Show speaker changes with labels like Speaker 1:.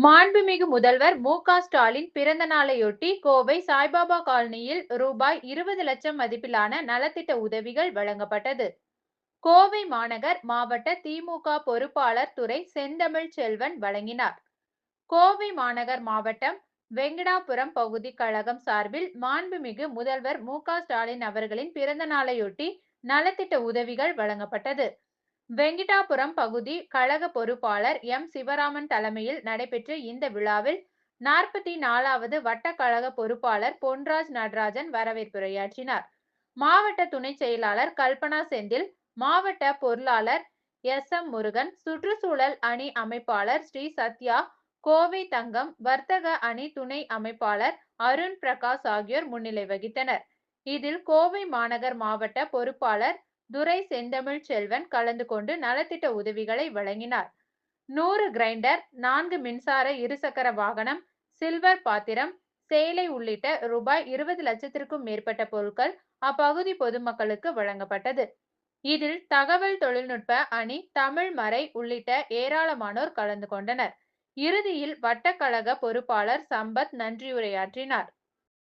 Speaker 1: மாண்புமிகு முதல்வர் மு.க.ஸ்டாலின் பிறந்த நாளையொட்டி கோவை சாய்பாபா காலனியில் ரூபாய் 20 லட்சம் மதிப்பிலான நலத்திட்ட உதவிகள் வழங்கப்பட்டது. கோவை மாநகர் மாவட்ட திமுக பொறுப்பாளர் துரை செந்தமிழ் செல்வன் வழங்கினார். கோவை மாநகர் மாவட்டம் வெங்கடாபுரம் பகுதி கழகம் சார்பில் மாண்புமிகு முதல்வர் மு.க.ஸ்டாலின் அவர்களின் பிறந்த நாளையொட்டி நலத்திட்ட உதவிகள் வழங்கப்பட்டது. வெங்கிடாபுரம் பகுதி கழக பொறுப்பாளர் எம். சிவராமன் தலைமையில் நடைபெற்ற இந்த விழாவில் 44வது வட்ட கழக பொறுப்பாளர் பொன்ராஜ் நடராஜன் வரவேற்புரையாற்றினார். மாவட்ட துணை செயலாளர் கல்பனா செந்தில், மாவட்ட பொருளாளர் எஸ். எம். முருகன், சுற்றுச்சூழல் அணி அமைப்பாளர் ஸ்ரீ சத்யா, கோவை தங்கம், வர்த்தக அணி துணை அமைப்பாளர் அருண் பிரகாஷ் ஆகியோர் முன்னிலை வகித்தனர். இதில் கோவை மாநகர் மாவட்ட பொறுப்பாளர் துரை செந்தமிழ் செல்வன் கலந்து கொண்டு நலத்திட்ட உதவிகளை வழங்கினார். 100 கிரைண்டர், 4 மின்சார இருசக்கர வாகனம், சில்வர் பாத்திரம், சேலை உள்ளிட்ட ரூபாய் 20 லட்சத்திற்கும் மேற்பட்ட பொருட்கள் அப்பகுதி பொதுமக்களுக்கு வழங்கப்பட்டது. இதில் தகவல் தொழில்நுட்ப அணி, தமிழ் மறை உள்ளிட்ட ஏராளமானோர் கலந்து கொண்டனர். இறுதியில் வட்டக்கழக பொறுப்பாளர் சம்பத் நன்றியுரையாற்றினார்.